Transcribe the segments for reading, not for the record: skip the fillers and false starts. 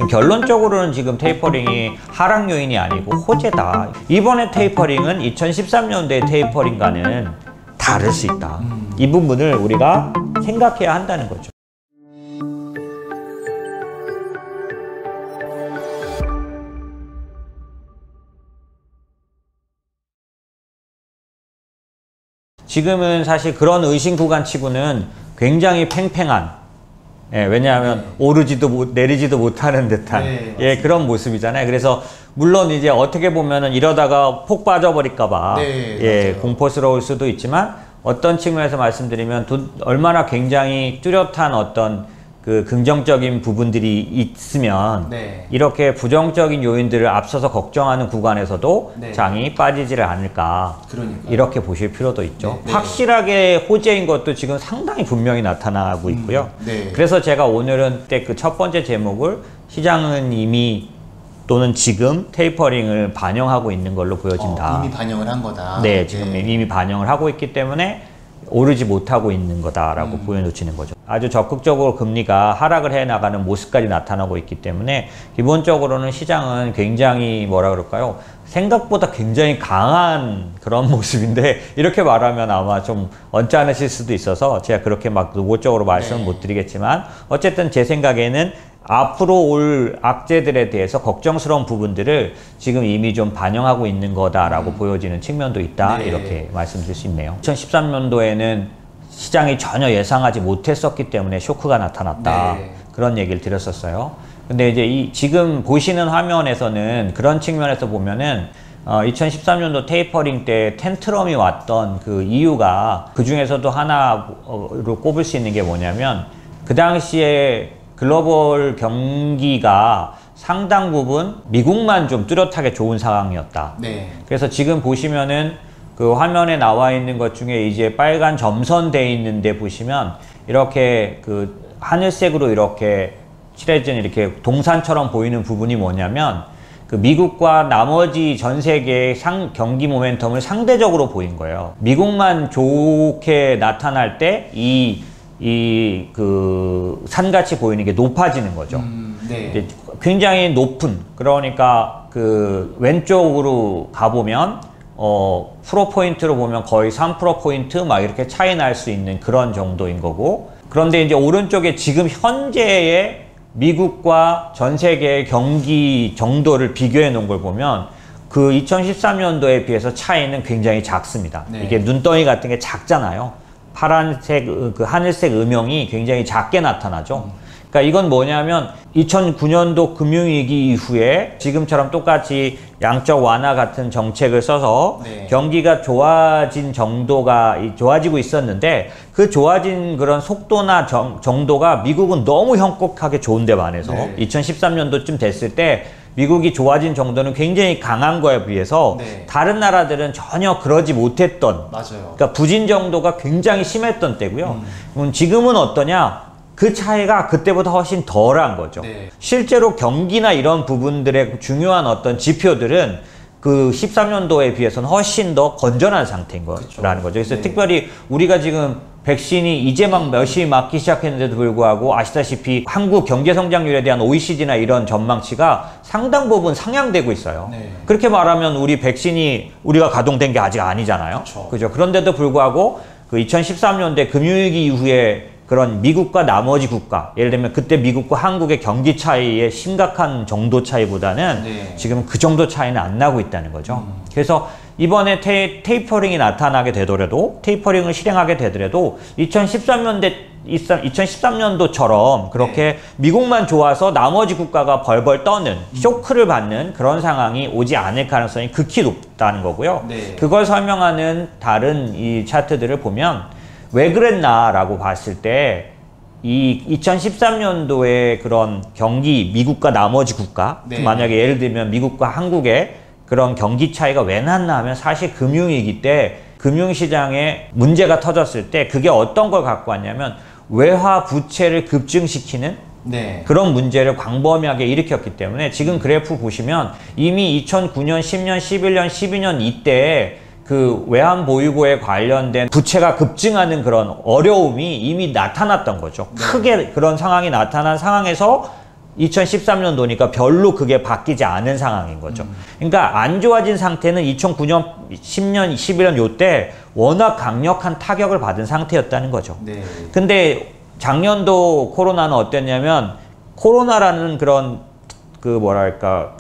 결론적으로는 지금 테이퍼링이 하락 요인이 아니고 호재다. 이번에 테이퍼링은 2013년도의 테이퍼링과는 다를 수 있다. 이 부분을 우리가 생각해야 한다는 거죠. 지금은 사실 그런 의심 구간 치고는 굉장히 팽팽한, 왜냐하면 오르지도 내리지도 못하는 듯한 그런 모습이잖아요. 그래서 물론 이제 어떻게 보면은 이러다가 폭 빠져버릴까봐 공포스러울 수도 있지만, 어떤 측면에서 말씀드리면 얼마나 굉장히 뚜렷한 어떤 그 긍정적인 부분들이 있으면 이렇게 부정적인 요인들을 앞서서 걱정하는 구간에서도 장이 빠지지를 않을까. 이렇게 보실 필요도 있죠. 확실하게 호재인 것도 지금 상당히 분명히 나타나고 있고요. 그래서 제가 오늘은 그 첫 번째 제목을 시장은 이미 또는 지금 테이퍼링을 반영하고 있는 걸로 보여진다. 이미 반영을 한 거다. 네, 지금 이미 반영을 하고 있기 때문에 오르지 못하고 있는 거다라고 보여놓치는 거죠. 아주 적극적으로 금리가 하락을 해 나가는 모습까지 나타나고 있기 때문에 기본적으로는 시장은 굉장히 뭐라 그럴까요? 생각보다 굉장히 강한 그런 모습인데, 이렇게 말하면 아마 좀 언짢으실 수도 있어서 제가 그렇게 막 노골적으로 말씀은 못 드리겠지만, 어쨌든 제 생각에는 앞으로 올 악재들에 대해서 걱정스러운 부분들을 지금 이미 좀 반영하고 있는 거다라고 보여지는 측면도 있다. 이렇게 말씀드릴 수 있네요. 2013년도에는 시장이 전혀 예상하지 못했었기 때문에 쇼크가 나타났다. 그런 얘기를 드렸었어요. 근데 이제 지금 보시는 화면에서는 그런 측면에서 보면은 2013년도 테이퍼링 때 텐트럼이 왔던 그 이유가, 그 중에서도 하나로 꼽을 수 있는 게 뭐냐면, 그 당시에 글로벌 경기가 상당 부분 미국만 좀 뚜렷하게 좋은 상황이었다. 그래서 지금 보시면은 그 화면에 나와 있는 것 중에 이제 빨간 점선 돼 있는데 보시면 이렇게 그 하늘색으로 이렇게 칠해진 이렇게 동산처럼 보이는 부분이 뭐냐면, 그 미국과 나머지 전 세계의 경기 모멘텀을 상대적으로 보인 거예요. 미국만 좋게 나타날 때 그 산같이 보이는 게 높아지는 거죠. 이제 굉장히 높은, 그러니까 그 왼쪽으로 가보면 프로포인트로 보면 거의 3%포인트 막 이렇게 차이 날 수 있는 그런 정도인 거고, 그런데 이제 오른쪽에 지금 현재의 미국과 전 세계의 경기 정도를 비교해 놓은 걸 보면 그 2013년도에 비해서 차이는 굉장히 작습니다. 이게 눈덩이 같은 게 작잖아요. 파란색, 그 하늘색 음영이 굉장히 작게 나타나죠. 그러니까 이건 뭐냐면 2009년도 금융위기 이후에 지금처럼 똑같이 양적 완화 같은 정책을 써서 경기가 좋아진 정도가 좋아지고 있었는데, 그 좋아진 그런 속도나 정도가 미국은 너무 현혹하게 좋은데 반해서 2013년도쯤 됐을 때 미국이 좋아진 정도는 굉장히 강한 거에 비해서 다른 나라들은 전혀 그러지 못했던, 그러니까 부진 정도가 굉장히 심했던 때고요. 지금은 어떠냐? 그 차이가 그때보다 훨씬 덜한 거죠. 실제로 경기나 이런 부분들의 중요한 어떤 지표들은 그 13년도에 비해서는 훨씬 더 건전한 상태인 거라는 거죠. 그래서 특별히 우리가 지금 백신이 이제 막 몇이 맞기 시작했는데도 불구하고 아시다시피 한국 경제 성장률에 대한 OECD나 이런 전망치가 상당 부분 상향되고 있어요. 그렇게 말하면 우리 백신이 우리가 가동된 게 아직 아니잖아요. 그죠? 그런데도 불구하고 그 2013년대 금융위기 이후에 그런 미국과 나머지 국가, 예를 들면 그때 미국과 한국의 경기 차이의 심각한 정도 차이보다는 지금 그 정도 차이는 안 나고 있다는 거죠. 그래서 이번에 테이퍼링이 나타나게 되더라도, 테이퍼링을 실행하게 되더라도 2013년도처럼 그렇게 미국만 좋아서 나머지 국가가 벌벌 떠는, 쇼크를 받는 그런 상황이 오지 않을 가능성이 극히 높다는 거고요. 그걸 설명하는 다른 이 차트들을 보면 왜 그랬나라고 봤을 때, 이 2013년도에 그런 경기, 미국과 나머지 국가, 만약에 예를 들면 미국과 한국의 그런 경기 차이가 왜 났나 하면, 사실 금융위기 때 금융시장에 문제가 터졌을 때 그게 어떤 걸 갖고 왔냐면 외화 부채를 급증시키는 그런 문제를 광범위하게 일으켰기 때문에, 지금 그래프 보시면 이미 2009년, 10년, 11년, 12년 이때 그 외환 보유고에 관련된 부채가 급증하는 그런 어려움이 이미 나타났던 거죠. 크게 그런 상황이 나타난 상황에서 2013년도니까 별로 그게 바뀌지 않은 상황인 거죠. 그러니까 안 좋아진 상태는 2009년, 10년, 11년 요때 워낙 강력한 타격을 받은 상태였다는 거죠. 네. 근데 작년도 코로나는 어땠냐면 코로나라는 그런 그 뭐랄까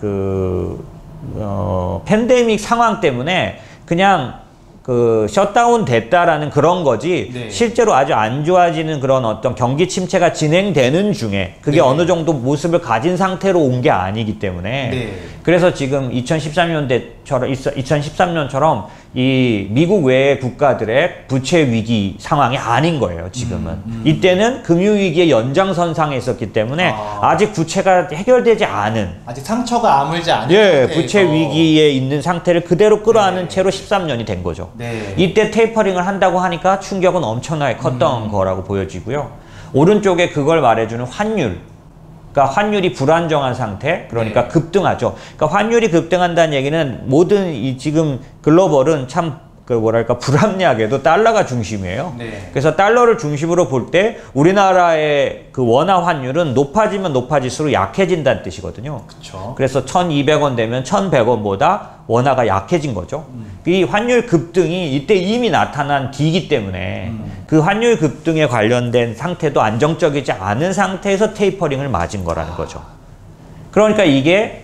팬데믹 상황 때문에 그냥 그 셧다운 됐다라는 그런 거지 네. 실제로 아주 안 좋아지는 그런 어떤 경기 침체가 진행되는 중에 그게 네. 어느 정도 모습을 가진 상태로 온 게 아니기 때문에 네. 그래서 지금 2013년처럼 이 미국 외의 국가들의 부채 위기 상황이 아닌 거예요, 지금은. 이때는 금융위기의 연장선상에 있었기 때문에 아직 부채가 해결되지 않은. 아직 상처가 아물지 않은. 예, 부채 위기에 있는 상태를 그대로 끌어안은 네. 채로 13년이 된 거죠. 네. 이때 테이퍼링을 한다고 하니까 충격은 엄청나게 컸던 거라고 보여지고요. 오른쪽에 그걸 말해주는 환율. 그러니까 환율이 불안정한 상태, 그러니까 네. 급등하죠. 그러니까 환율이 급등한다는 얘기는 모든 이 지금 글로벌은 참 그 뭐랄까 불합리하게도 달러가 중심이에요. 네. 그래서 달러를 중심으로 볼 때 우리나라의 그 원화 환율은 높아지면 높아질수록 약해진다는 뜻이거든요. 그쵸. 그래서 1,200원 되면 1,100원보다 원화가 약해진 거죠. 이 환율 급등이 이때 이미 나타난 뒤이기 때문에 그 환율 급등에 관련된 상태도 안정적이지 않은 상태에서 테이퍼링을 맞은 거라는 거죠. 그러니까 이게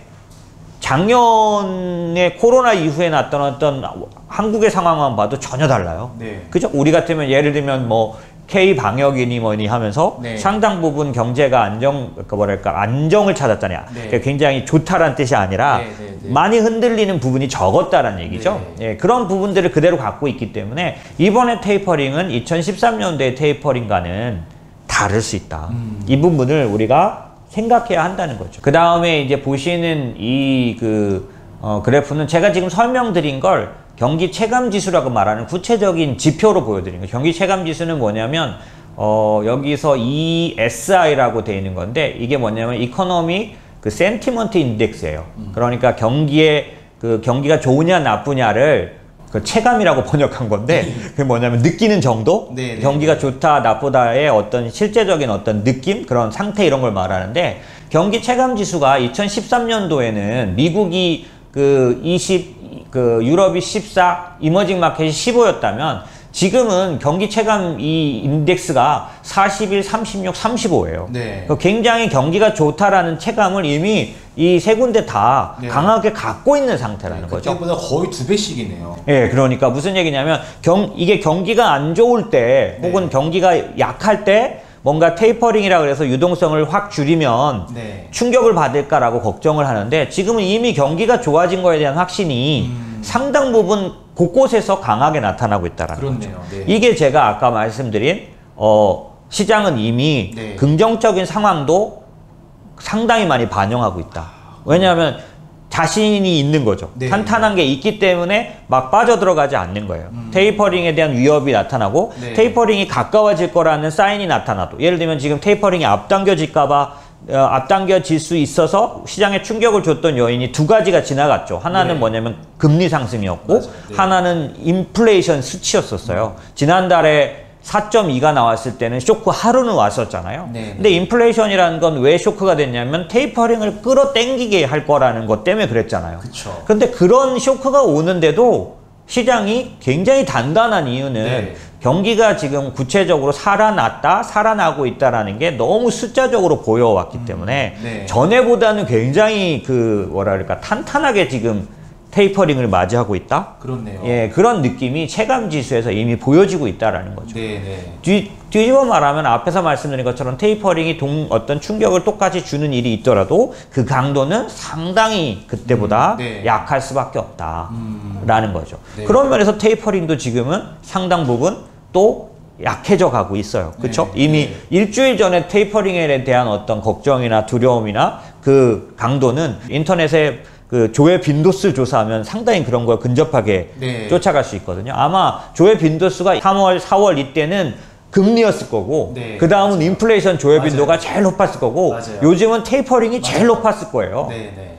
작년에 코로나 이후에 나타났던 한국의 상황만 봐도 전혀 달라요. 네. 그죠? 우리 같으면 예를 들면 뭐 K 방역이니 뭐니 하면서 네. 상당 부분 경제가 안정을 찾았잖아요. 네. 그러니까 굉장히 좋다라는 뜻이 아니라 네, 네, 네. 많이 흔들리는 부분이 적었다라는 얘기죠. 네. 예, 그런 부분들을 그대로 갖고 있기 때문에 이번에 테이퍼링은 2013년도의 테이퍼링과는 다를 수 있다. 이 부분을 우리가 생각해야 한다는 거죠. 그 다음에 이제 보시는 이 그래프는 제가 지금 설명드린 걸 경기 체감 지수라고 말하는 구체적인 지표로 보여드린 거예요. 경기 체감 지수는 뭐냐면 여기서 ESI라고 되어 있는 건데 이게 뭐냐면 이코노미 그 센티먼트 인덱스예요. 그러니까 경기가 좋으냐 나쁘냐를 그 체감이라고 번역한 건데 그게 뭐냐면 느끼는 정도? 네, 네, 경기가 네. 좋다 나쁘다의 어떤 실제적인 어떤 느낌? 그런 상태 이런 걸 말하는데 경기 체감 지수가 2013년도에는 미국이 유럽이 14, 이머징 마켓이 15였다면 지금은 경기 체감 이 인덱스가 41, 36, 35예요. 네. 굉장히 경기가 좋다라는 체감을 이미 이 세 군데 다 네. 강하게 갖고 있는 상태라는 거죠. 그때보다 거의 2배씩이네요. 예, 그러니까 무슨 얘기냐면 이게 경기가 안 좋을 때 혹은 네. 경기가 약할 때 뭔가 테이퍼링이라 그래서 유동성을 확 줄이면 네. 충격을 받을까라고 걱정을 하는데 지금은 이미 경기가 좋아진 거에 대한 확신이 상당 부분 곳곳에서 강하게 나타나고 있다라는 거죠. 그렇네요. 네. 이게 제가 아까 말씀드린 시장은 이미 네. 긍정적인 상황도 상당히 많이 반영하고 있다. 왜냐하면 자신이 있는 거죠. 네. 탄탄한 게 있기 때문에 막 빠져들어가지 않는 거예요. 테이퍼링에 대한 위협이 나타나고 네. 테이퍼링이 가까워질 거라는 사인이 나타나도 예를 들면 지금 테이퍼링이 앞당겨질 수 있어서 시장에 충격을 줬던 요인이 두 가지가 지나갔죠. 하나는 네. 뭐냐면 금리 상승이었고 맞아요. 네. 하나는 인플레이션 수치였었어요. 지난달에 4.2가 나왔을 때는 쇼크 하루는 왔었잖아요. 네. 근데 인플레이션이라는 건 왜 쇼크가 됐냐면 테이퍼링을 끌어당기게 할 거라는 것 때문에 그랬잖아요. 그쵸. 근데 그런 쇼크가 오는데도 시장이 굉장히 단단한 이유는 네. 경기가 지금 구체적으로 살아나고 있다라는 게 너무 숫자적으로 보여왔기 때문에 네. 전에보다는 굉장히 탄탄하게 지금 테이퍼링을 맞이하고 있다? 그렇네요. 예, 그런 느낌이 체감 지수에서 이미 보여지고 있다라는 거죠. 네. 뒤집어 말하면 앞에서 말씀드린 것처럼 테이퍼링이 어떤 충격을 똑같이 주는 일이 있더라도 그 강도는 상당히 그때보다 네. 약할 수밖에 없다라는 거죠. 네. 그런 면에서 테이퍼링도 지금은 상당 부분 또 약해져 가고 있어요. 그렇죠? 네. 이미 네. 일주일 전에 테이퍼링에 대한 어떤 걱정이나 두려움이나 그 강도는 인터넷에 그 조회 빈도수 조사하면 상당히 그런 걸 근접하게 네. 쫓아갈 수 있거든요. 아마 조회 빈도수가 3월, 4월 이때는 금리였을 거고 네. 그 다음은 인플레이션 조회 맞아요. 빈도가 제일 높았을 거고 맞아요. 요즘은 테이퍼링이 제일 높았을 거예요. 네.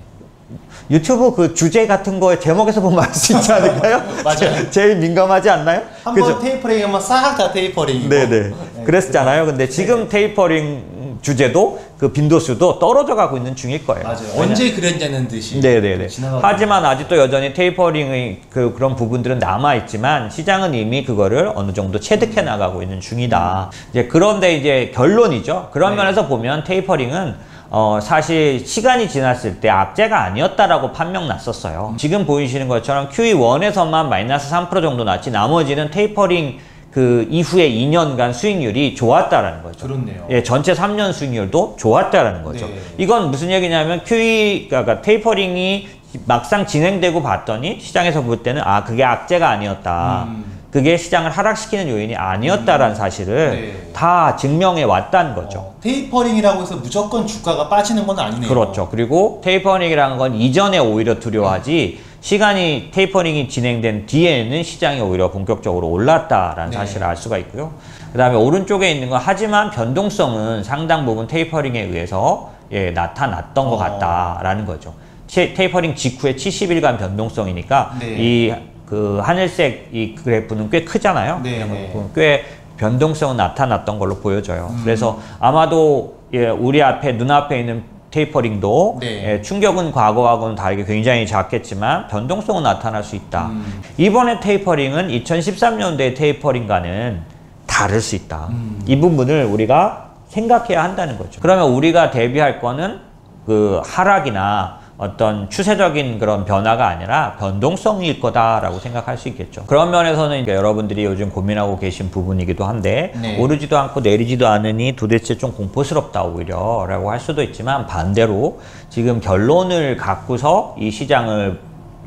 유튜브 그 주제 같은 거에 제목에서 보면 알 수 있지 않을까요? 맞아요. 제일 민감하지 않나요? 한번 테이퍼링 하면 싹 다 테이퍼링이고. 네네. 그랬었잖아요. 근데 지금 테이퍼링 주제도 그 빈도수도 떨어져 가고 있는 중일 거예요. 맞아요. 언제 그랬냐는 듯이. 네네네. 하지만 아직도 여전히 테이퍼링의 그런 부분들은 남아있지만 시장은 이미 그거를 어느 정도 체득해 나가고 있는 중이다. 이제 그런데 이제 결론이죠. 그런 네. 면에서 보면 테이퍼링은 사실 시간이 지났을 때 악재가 아니었다라고 판명 났었어요. 지금 보이시는 것처럼 QE1에서만 마이너스 3% 정도 났지 나머지는 테이퍼링 그 이후에 2년간 수익률이 좋았다라는 거죠. 그렇네요. 예, 전체 3년 수익률도 좋았다라는 거죠. 네. 이건 무슨 얘기냐면 그러니까 테이퍼링이 막상 진행되고 봤더니 시장에서 볼 때는 아, 그게 악재가 아니었다. 그게 시장을 하락시키는 요인이 아니었다라는 사실을 네. 다 증명해 왔다는 거죠. 테이퍼링이라고 해서 무조건 주가가 빠지는 건 아니네요. 그렇죠. 그리고 테이퍼링이라는 건 이전에 오히려 두려워하지 시간이 테이퍼링이 진행된 뒤에는 시장이 오히려 본격적으로 올랐다라는 네. 사실을 알 수가 있고요. 그 다음에 오른쪽에 있는 건 하지만 변동성은 상당 부분 테이퍼링에 의해서 예, 나타났던 것 같다라는 거죠. 테이퍼링 직후에 70일간 변동성이니까 네. 이 그 하늘색 이 그래프는 꽤 크잖아요. 네, 네. 꽤 변동성은 나타났던 걸로 보여져요. 그래서 아마도 예, 우리 앞에 눈앞에 있는 테이퍼링도 네. 예, 충격은 과거하고는 다르게 굉장히 작겠지만 변동성은 나타날 수 있다. 이번에 테이퍼링은 2013년도의 테이퍼링과는 다를 수 있다. 이 부분을 우리가 생각해야 한다는 거죠. 그러면 우리가 대비할 거는 그 하락이나 어떤 추세적인 그런 변화가 아니라 변동성일 거다라고 생각할 수 있겠죠. 그런 면에서는 이제 여러분들이 요즘 고민하고 계신 부분이기도 한데 네. 오르지도 않고 내리지도 않으니 도대체 좀 공포스럽다 오히려 라고 할 수도 있지만 반대로 지금 결론을 갖고서 이 시장을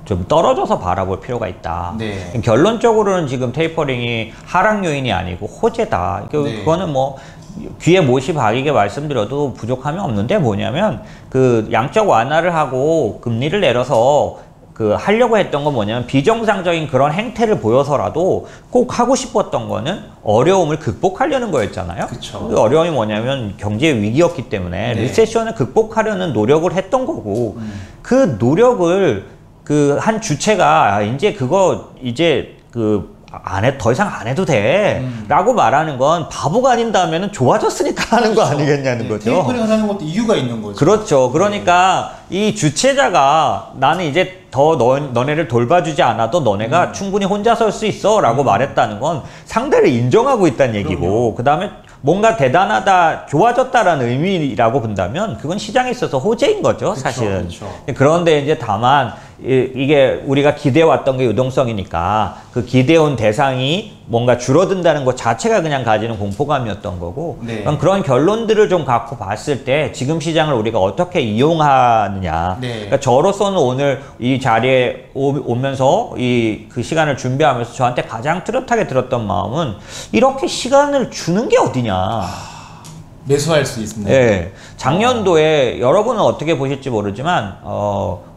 좀 떨어져서 바라볼 필요가 있다. 네. 결론적으로는 지금 테이퍼링이 하락 요인이 아니고 호재다. 네. 그거는 뭐 귀에 못이 박이게 말씀드려도 부족함이 없는데 뭐냐면 그 양적 완화를 하고 금리를 내려서 그 하려고 했던 건 뭐냐면 비정상적인 그런 행태를 보여서라도 꼭 하고 싶었던 거는 어려움을 극복하려는 거였잖아요. 그쵸. 그 어려움이 뭐냐면 경제 위기였기 때문에 네. 리세션을 극복하려는 노력을 했던 거고 그 노력을 그 한 주체가 아, 이제 그거 이제 그 더 이상 안 해도 돼 라고 말하는 건 바보가 아닌 다음에는 좋아졌으니까 하는 거 아니겠냐는 네, 거죠. 테이퍼링을 하는 것도 이유가 있는 거죠. 그렇죠. 그러니까 이 주체자가 나는 이제 더 너네를 돌봐주지 않아도 너네가 충분히 혼자 설 수 있어 라고 말했다는 건 상대를 인정하고 있다는 얘기고 그 다음에 뭔가 대단하다, 좋아졌다라는 의미라고 본다면 그건 시장에 있어서 호재인 거죠, 그쵸, 사실은. 그쵸. 그런데 이제 다만 이게 우리가 기대해왔던 게 유동성이니까 그 기대온 대상이 뭔가 줄어든다는 것 자체가 그냥 가지는 공포감이었던 거고 네. 그런 결론들을 좀 갖고 봤을 때 지금 시장을 우리가 어떻게 이용하느냐 네. 그러니까 저로서는 오늘 이 자리에 오면서 그 시간을 준비하면서 저한테 가장 뚜렷하게 들었던 마음은 이렇게 시간을 주는 게 어디냐. 매수할 수 있습니다. 예. 작년도에 여러분은 어떻게 보실지 모르지만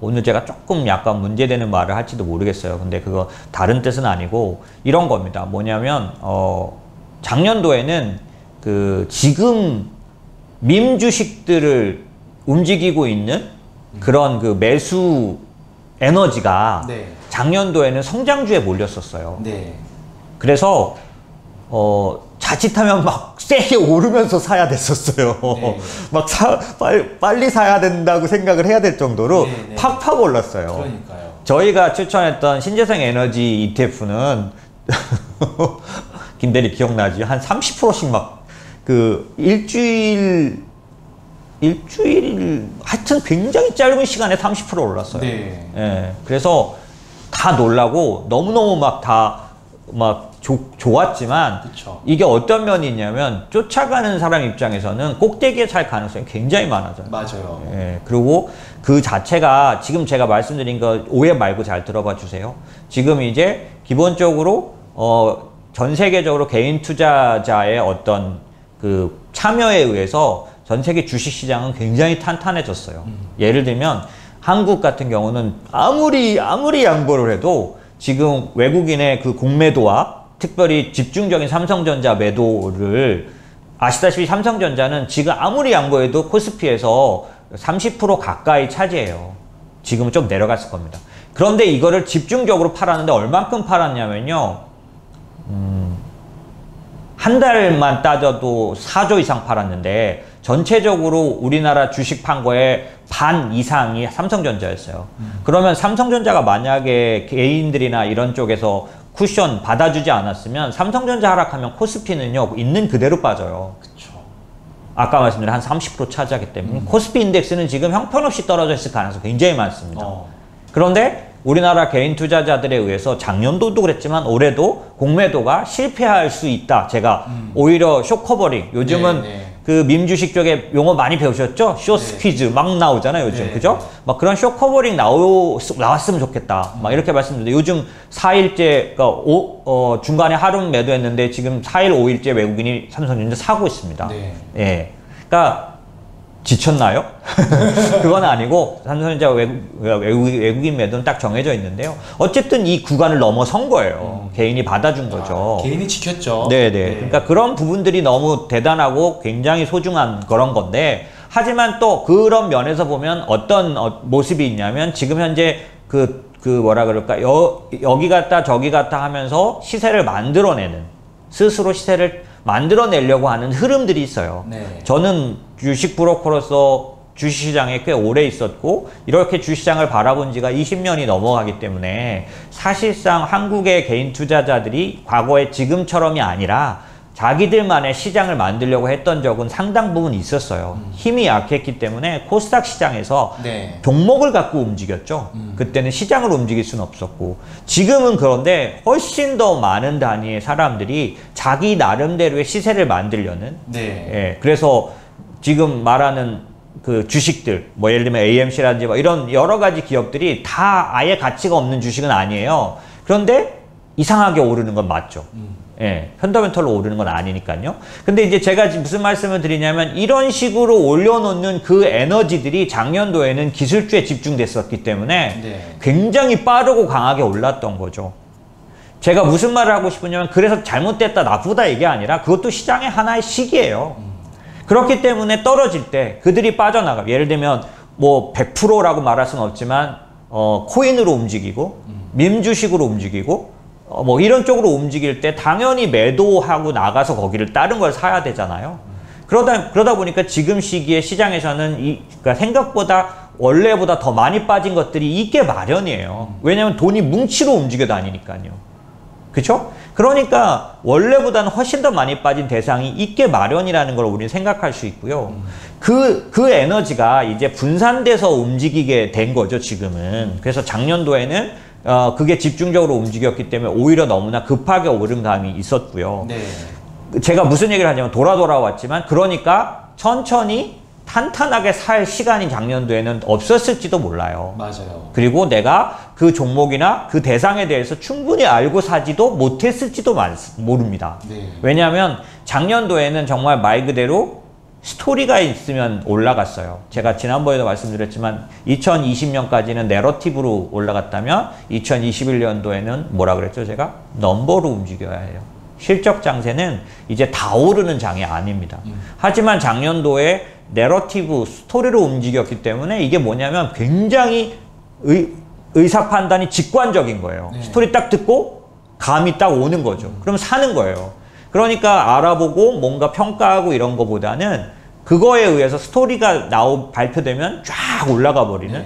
오늘 제가 조금 약간 문제되는 말을 할지도 모르겠어요. 근데 그거 다른 뜻은 아니고 이런 겁니다. 뭐냐면 작년도에는 그 지금 밈 주식들을 움직이고 있는 그런 그 매수 에너지가 네. 작년도에는 성장주에 몰렸었어요. 네. 그래서 자칫하면 막 세게 오르면서 사야 됐었어요. 네. 막 빨리 사야 된다고 생각을 해야 될 정도로 네, 네. 팍팍 올랐어요. 그러니까요. 저희가 추천했던 신재생 에너지 ETF는 김대리 기억나지? 한 30%씩 막 그 일주일 하여튼 굉장히 짧은 시간에 30% 올랐어요. 네. 예. 그래서 다 놀라고 너무너무 막 좋았지만 그쵸. 이게 어떤 면이 있냐면 쫓아가는 사람 입장에서는 꼭대기에 살 가능성이 굉장히 많아져요. 맞아요. 예, 그리고 그 자체가 지금 제가 말씀드린 거 오해 말고 잘 들어봐 주세요. 지금 이제 기본적으로 전 세계적으로 개인 투자자의 어떤 그 참여에 의해서 전 세계 주식 시장은 굉장히 탄탄해졌어요. 예를 들면 한국 같은 경우는 아무리 양보를 해도 지금 외국인의 그 공매도와 특별히 집중적인 삼성전자 매도를 아시다시피 삼성전자는 지금 아무리 양보해도 코스피에서 30% 가까이 차지해요. 지금은 좀 내려갔을 겁니다. 그런데 이거를 집중적으로 팔았는데 얼만큼 팔았냐면요. 한 달만 따져도 4조 이상 팔았는데 전체적으로 우리나라 주식 판 거에 반 이상이 삼성전자였어요. 그러면 삼성전자가 만약에 개인들이나 이런 쪽에서 쿠션 받아주지 않았으면 삼성전자 하락하면 코스피는요 있는 그대로 빠져요. 그쵸. 아까 말씀드린 한 30% 차지하기 때문에 코스피 인덱스는 지금 형편없이 떨어져 있을 가능성이 굉장히 많습니다. 그런데 우리나라 개인 투자자들에 의해서 작년도도 그랬지만 올해도 공매도가 실패할 수 있다. 제가 오히려 쇼커버링, 요즘은 그 밈주식 쪽에 용어 많이 배우셨죠? 쇼스퀴즈 막 나오잖아요, 요즘. 그죠? 막 그런 쇼커버링 나왔으면 좋겠다. 막 이렇게 말씀드렸는데 요즘 4일째, 그러니까 중간에 하루 매도했는데 지금 4일, 5일째 외국인이 삼성전자 사고 있습니다. 예. 그러니까 지쳤나요? 그건 아니고 삼성전자 외국인 매도는 딱 정해져 있는데요. 어쨌든 이 구간을 넘어선 거예요. 개인이 받아준 거죠. 개인이 지켰죠. 네네. 그러니까 그런 부분들이 너무 대단하고 굉장히 소중한 그런 건데, 하지만 또 그런 면에서 보면 어떤 모습이 있냐면 지금 현재 뭐라 그럴까, 여기 갔다 저기 갔다 하면서 시세를 만들어내는, 스스로 시세를 만들어내려고 하는 흐름들이 있어요. 저는 주식 브로커로서 주식시장에 꽤 오래 있었고 이렇게 주식시장을 바라본 지가 20년이 넘어가기 때문에 사실상 한국의 개인 투자자들이 과거에 지금처럼이 아니라 자기들만의 시장을 만들려고 했던 적은 상당 부분 있었어요. 힘이 약했기 때문에 코스닥 시장에서 종목을 갖고 움직였죠. 그때는 시장을 움직일 수는 없었고, 지금은 그런데 훨씬 더 많은 단위의 사람들이 자기 나름대로의 시세를 만들려는, 그래서 지금 말하는 그 주식들, 뭐 예를 들면 AMC라든지 뭐 이런 여러 가지 기업들이 다 아예 가치가 없는 주식은 아니에요. 그런데 이상하게 오르는 건 맞죠. 펀더멘털로 오르는 건 아니니까요. 근데 이제 제가 무슨 말씀을 드리냐면, 이런 식으로 올려놓는 그 에너지들이 작년도에는 기술주에 집중됐었기 때문에 굉장히 빠르고 강하게 올랐던 거죠. 제가 무슨 말을 하고 싶으냐면, 그래서 잘못됐다 나쁘다 이게 아니라 그것도 시장의 하나의 시기예요. 그렇기 때문에 떨어질 때 그들이 빠져나가, 예를 들면 뭐 100%라고 말할 수는 없지만 코인으로 움직이고 밈주식으로 움직이고 뭐 이런 쪽으로 움직일 때 당연히 매도하고 나가서 거기를 다른 걸 사야 되잖아요. 그러다 보니까 지금 시기에 시장에서는 그러니까 생각보다 원래보다 더 많이 빠진 것들이 있게 마련이에요. 왜냐하면 돈이 뭉치로 움직여 다니니까요. 그렇죠? 그러니까 원래보다는 훨씬 더 많이 빠진 대상이 있게 마련이라는 걸 우리는 생각할 수 있고요. 그 에너지가 이제 분산돼서 움직이게 된 거죠, 지금은. 그래서 작년도에는 그게 집중적으로 움직였기 때문에 오히려 너무나 급하게 오른 감이 있었고요. 제가 무슨 얘기를 하냐면 돌아왔지만, 그러니까 천천히 탄탄하게 살 시간이 작년도에는 없었을지도 몰라요. 맞아요. 그리고 내가 그 종목이나 그 대상에 대해서 충분히 알고 사지도 못했을지도 모릅니다. 왜냐하면 작년도에는 정말 말 그대로 스토리가 있으면 올라갔어요. 제가 지난번에도 말씀드렸지만 2020년까지는 내러티브로 올라갔다면 2021년도에는 뭐라 그랬죠, 제가? 넘버로 움직여야 해요. 실적 장세는 이제 다 오르는 장이 아닙니다. 하지만 작년도에 내러티브, 스토리로 움직였기 때문에 이게 뭐냐면 굉장히 의사 판단이 직관적인 거예요. 스토리 딱 듣고 감이 딱 오는 거죠. 그럼 사는 거예요. 그러니까 알아보고 뭔가 평가하고 이런 거보다는 그거에 의해서 스토리가 발표되면 쫙 올라가 버리는.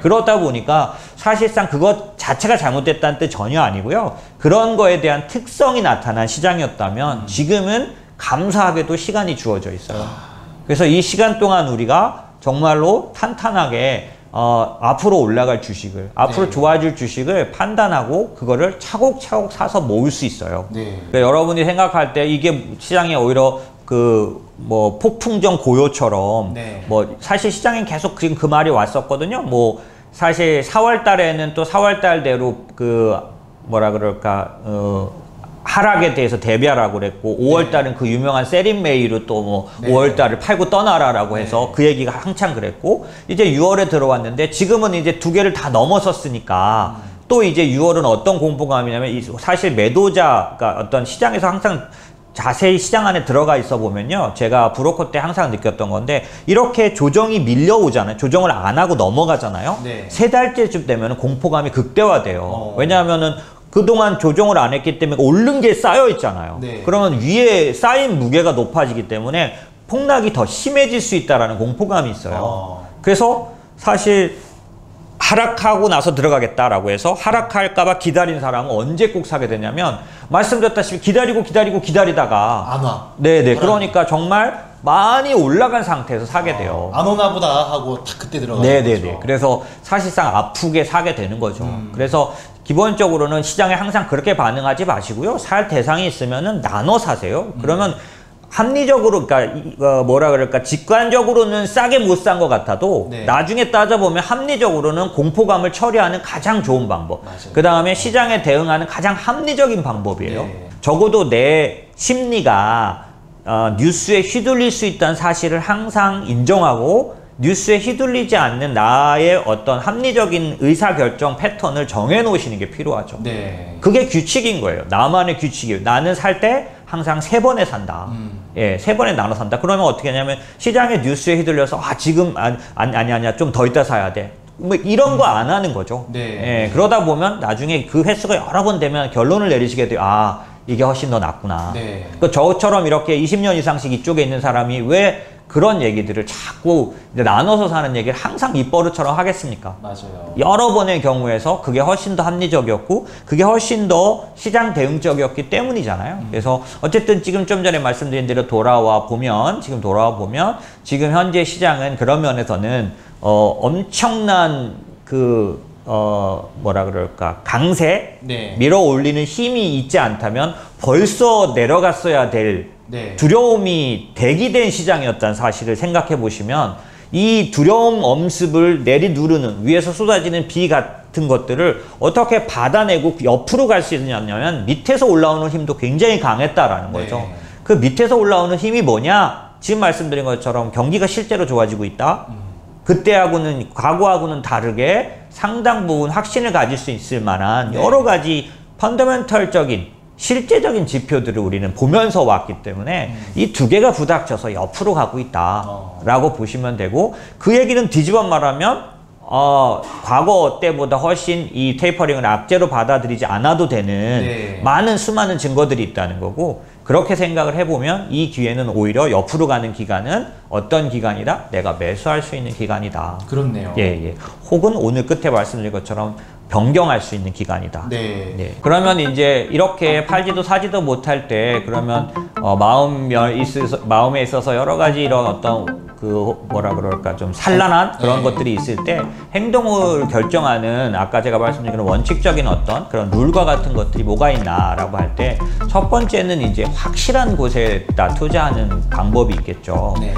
그러다 보니까 사실상 그것 자체가 잘못됐다는 뜻 전혀 아니고요. 그런 거에 대한 특성이 나타난 시장이었다면 지금은 감사하게도 시간이 주어져 있어요. 그래서 이 시간 동안 우리가 정말로 탄탄하게 앞으로 올라갈 주식을, 앞으로 좋아질 주식을 판단하고 그거를 차곡차곡 사서 모을 수 있어요. 그러니까 여러분이 생각할 때 이게 시장에 오히려 뭐 폭풍전 고요처럼 뭐 사실 시장엔 계속 지금 그 말이 왔었거든요. 뭐 사실 4월 달에는 또 4월 달대로 뭐라 그럴까 하락에 대해서 대비하라고 그랬고 5월 달은 그 유명한 세린 메이로 또 뭐 5월 달을 팔고 떠나라라고 해서 그 얘기가 한창 그랬고, 이제 6월에 들어왔는데 지금은 이제 두 개를 다 넘어섰으니까 또 이제 6월은 어떤 공포감이냐면, 사실 매도자가 어떤 시장에서 항상 자세히 시장 안에 들어가 있어 보면요, 제가 브로커 때 항상 느꼈던 건데, 이렇게 조정이 밀려오잖아요. 조정을 안 하고 넘어가잖아요. 세 달째쯤 되면 공포감이 극대화돼요. 왜냐하면은 그동안 조정을 안 했기 때문에 오른 게 쌓여 있잖아요. 그러면 위에 쌓인 무게가 높아지기 때문에 폭락이 더 심해질 수 있다라는 공포감이 있어요. 그래서 사실 하락하고 나서 들어가겠다라고 해서 하락할까봐 기다린 사람은 언제 꼭 사게 되냐면 말씀드렸다시피 기다리다가 안 와. 네네. 그러니까 정말 많이 올라간 상태에서 사게 돼요. 안 오나 보다 하고 딱 그때 들어가는 네네네. 거죠. 그래서 사실상 아프게 사게 되는 거죠. 그래서 기본적으로는 시장에 항상 그렇게 반응하지 마시고요. 살 대상이 있으면은 나눠 사세요. 그러면 합리적으로, 그러니까 뭐라 그럴까, 직관적으로는 싸게 못 산 것 같아도 네. 나중에 따져보면 합리적으로는 공포감을 처리하는 가장 좋은 방법. 맞아요. 그 다음에 시장에 대응하는 가장 합리적인 방법이에요. 네. 적어도 내 심리가 뉴스에 휘둘릴 수 있다는 사실을 항상 인정하고 뉴스에 휘둘리지 않는 나의 어떤 합리적인 의사결정 패턴을 정해놓으시는 게 필요하죠. 네. 그게 규칙인 거예요. 나만의 규칙이에요. 나는 살 때 항상 3번에 산다. 예, 3번에 나눠 산다. 그러면 어떻게 하냐면 시장의 뉴스에 휘둘려서 지금 아니야 좀 더 이따 사야 돼. 뭐 이런 거 안 하는 거죠. 네. 예, 그러다 보면 나중에 그 횟수가 여러 번 되면 결론을 내리시게 돼요. 이게 훨씬 더 낫구나. 네. 그 저처럼 이렇게 20년 이상씩 이쪽에 있는 사람이 왜 그런 얘기들을 자꾸 이제 나눠서 사는 얘기를 항상 입버릇처럼 하겠습니까? 맞아요. 여러 번의 경우에서 그게 훨씬 더 합리적이었고 그게 훨씬 더 시장 대응적이었기 때문이잖아요. 그래서 어쨌든 지금 좀 전에 말씀드린 대로 돌아와 보면 지금 현재 시장은 그런 면에서는 엄청난 뭐라 그럴까, 강세? 네. 밀어 올리는 힘이 있지 않다면 벌써 내려갔어야 될 네. 두려움이 대기된 시장이었다는 사실을 생각해 보시면 이 두려움 엄습을 내리누르는 위에서 쏟아지는 비 같은 것들을 어떻게 받아내고 옆으로 갈 수 있느냐면 밑에서 올라오는 힘도 굉장히 강했다라는 거죠. 네. 그 밑에서 올라오는 힘이 뭐냐? 지금 말씀드린 것처럼 경기가 실제로 좋아지고 있다. 그때하고는 과거하고는 다르게 상당 부분 확신을 가질 수 있을 만한 여러 가지 펀더멘털적인 실제적인 지표들을 우리는 보면서 왔기 때문에 이 두 개가 부닥쳐서 옆으로 가고 있다라고 보시면 되고, 그 얘기는 뒤집어 말하면 과거 때보다 훨씬 이 테이퍼링을 악재로 받아들이지 않아도 되는 많은 수많은 증거들이 있다는 거고, 그렇게 생각을 해보면 이 기회는 오히려 옆으로 가는 기간은 어떤 기간이다? 내가 매수할 수 있는 기간이다. 그렇네요. 예. 혹은 오늘 끝에 말씀드린 것처럼 변경할 수 있는 기간이다. 네. 그러면 이제 이렇게 팔지도 사지도 못할 때 그러면 마음에 있어서 여러 가지 이런 어떤 뭐라 그럴까, 좀 산란한 그런 것들이 있을 때 행동을 결정하는, 아까 제가 말씀드린 그런 원칙적인 어떤 그런 룰과 같은 것들이 뭐가 있나라고 할 때 첫 번째는 이제 확실한 곳에다 투자하는 방법이 있겠죠. 네.